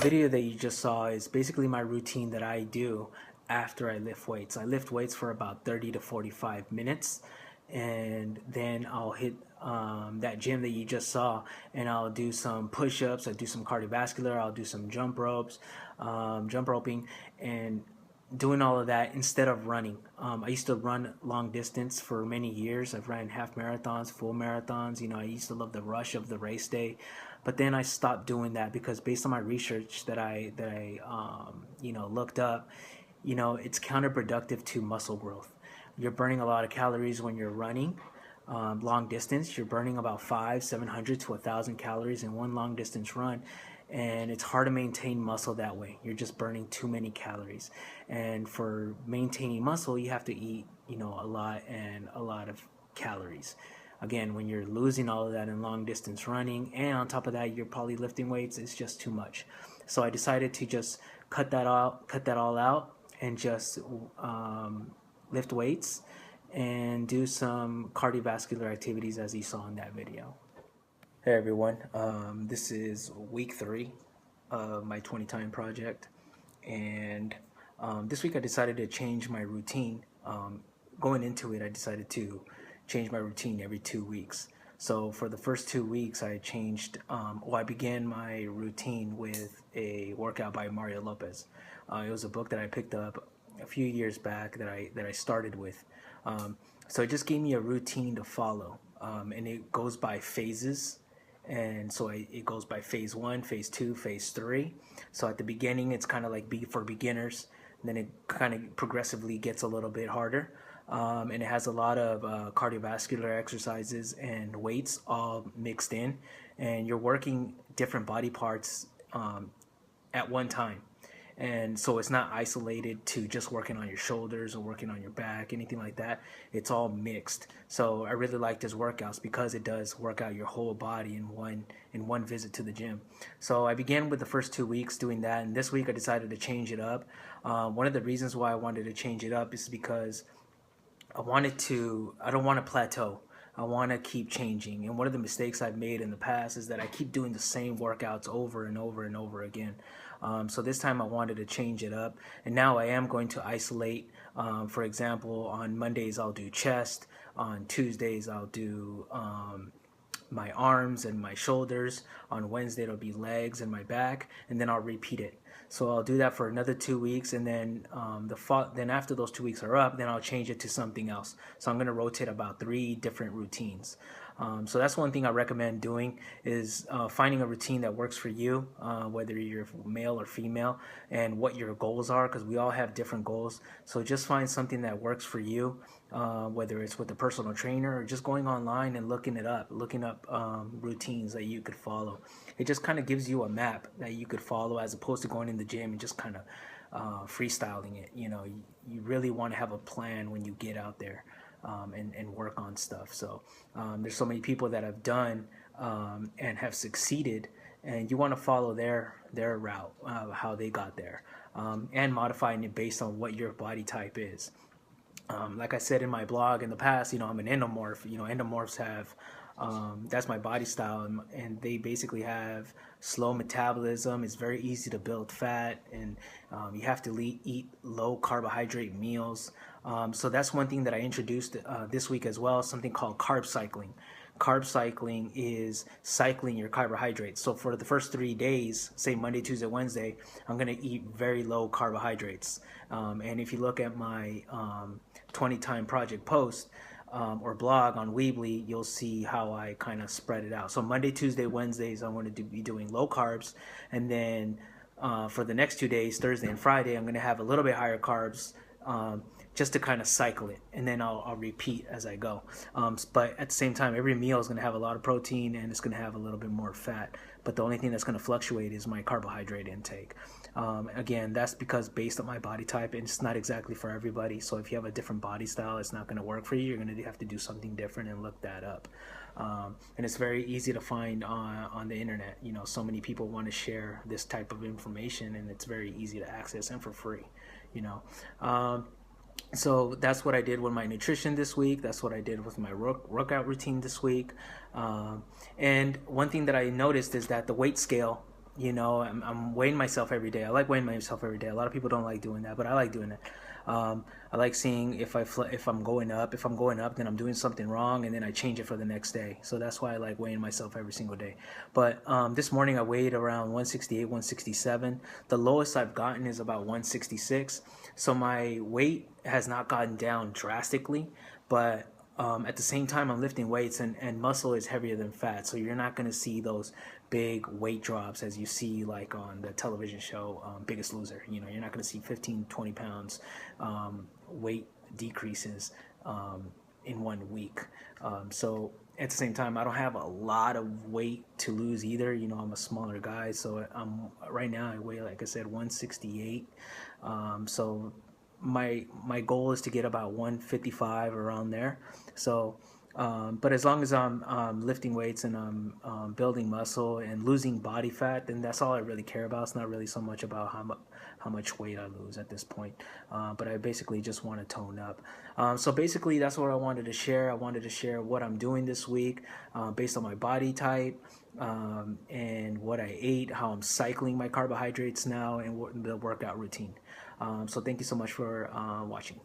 video that you just saw is basically my routine that I do after I lift weights. I lift weights for about 30 to 45 minutes, and then I'll hit that gym that you just saw, and I'll do some push-ups, I'll do some cardiovascular, I'll do some jump roping, and doing all of that instead of running. I used to run long distance for many years. I've ran half marathons, full marathons. I used to love the rush of the race day, but then I stopped doing that because based on my research that I looked up, it's counterproductive to muscle growth. You're burning a lot of calories when you're running. Long distance, you're burning about 700 to 1,000 calories in one long distance run, and it's hard to maintain muscle that way. You're just burning too many calories, and for maintaining muscle you have to eat a lot of calories. Again, when you're losing all of that in long distance running, and on top of that you're probably lifting weights, it's just too much. So I decided to just cut that all out and just lift weights and do some cardiovascular activities as you saw in that video. Hey everyone, this is week 3 of my 20 time project, and this week I decided to change my routine. Going into it, I decided to change my routine every 2 weeks. So for the first 2 weeks I I began my routine with a workout by Mario Lopez. It was a book that I picked up a few years back that I started with. So it just gave me a routine to follow, and it goes by phases. And so it goes by phase 1, phase 2, phase 3. So at the beginning it's kind of like for beginners, and then it kind of progressively gets a little bit harder, and it has a lot of cardiovascular exercises and weights all mixed in, and you're working different body parts at one time. And so it's not isolated to just working on your shoulders or working on your back, anything like that. It's all mixed. So I really like this workouts because it does work out your whole body in one visit to the gym. So I began with the first 2 weeks doing that, and this week I decided to change it up. One of the reasons why I wanted to change it up is because I don't want to plateau. I want to keep changing. And one of the mistakes I've made in the past is that I keep doing the same workouts over and over and over again. So this time I wanted to change it up, and now I am going to isolate. For example, on Mondays I'll do chest, on Tuesdays I'll do my arms and my shoulders, on Wednesday it'll be legs and my back, and then I'll repeat it. So I'll do that for another 2 weeks, and then then after those 2 weeks are up, then I'll change it to something else. So I'm going to rotate about 3 different routines. So that's one thing I recommend doing, is finding a routine that works for you, whether you're male or female, and what your goals are, because we all have different goals. So just find something that works for you, whether it's with a personal trainer or just going online and looking up routines that you could follow. It just kind of gives you a map that you could follow, as opposed to going in the gym and just kind of freestyling it. You really want to have a plan when you get out there. And work on stuff. So there's so many people that have done and have succeeded, and you want to follow their route, how they got there, and modifying it based on what your body type is. Like I said in my blog in the past, I'm an endomorph. Endomorphs have that's my body style, and they basically have slow metabolism. It's very easy to build fat, and you have to eat low carbohydrate meals. So that's one thing that I introduced this week as well, something called carb cycling. Carb cycling is cycling your carbohydrates. So for the first 3 days, say Monday, Tuesday, Wednesday, I'm going to eat very low carbohydrates. And if you look at my 20 time project post, or blog on Weebly, you'll see how I kind of spread it out. So Monday, Tuesday, Wednesdays, I want to be doing low carbs, and then for the next 2 days, Thursday and Friday, I'm going to have a little bit higher carbs, just to kind of cycle it, and then I'll repeat as I go. But at the same time, every meal is going to have a lot of protein, and it's going to have a little bit more fat. But the only thing that's going to fluctuate is my carbohydrate intake. Again, that's because based on my body type, and it's not exactly for everybody. So if you have a different body style, it's not going to work for you. You're going to have to do something different and look that up. And it's very easy to find on the internet. So many people want to share this type of information, and it's very easy to access and for free. So that's what I did with my nutrition this week. That's what I did with my workout routine this week. And one thing that I noticed is that the weight scale You know, I'm weighing myself every day. I like weighing myself every day. A lot of people don't like doing that, but I like doing it. I like seeing if I'm going up. If I'm going up, then I'm doing something wrong, and then I change it for the next day. So that's why I like weighing myself every single day. But this morning I weighed around 168, 167. The lowest I've gotten is about 166. So my weight has not gotten down drastically, but at the same time, I'm lifting weights, and muscle is heavier than fat. So you're not going to see those big weight drops as you see like on the television show Biggest Loser. You know, you're not going to see 15, 20 pounds weight decreases in 1 week. So at the same time, I don't have a lot of weight to lose either. You know, I'm a smaller guy, so right now I weigh, like I said, 168. So my goal is to get about 155 around there. So, but as long as I'm lifting weights and I'm building muscle and losing body fat, then that's all I really care about. It's not really so much about how much weight I lose at this point. But I basically just want to tone up. So basically, that's what I wanted to share. I wanted to share what I'm doing this week based on my body type. And what I ate, how I'm cycling my carbohydrates now, and the workout routine. So thank you so much for watching.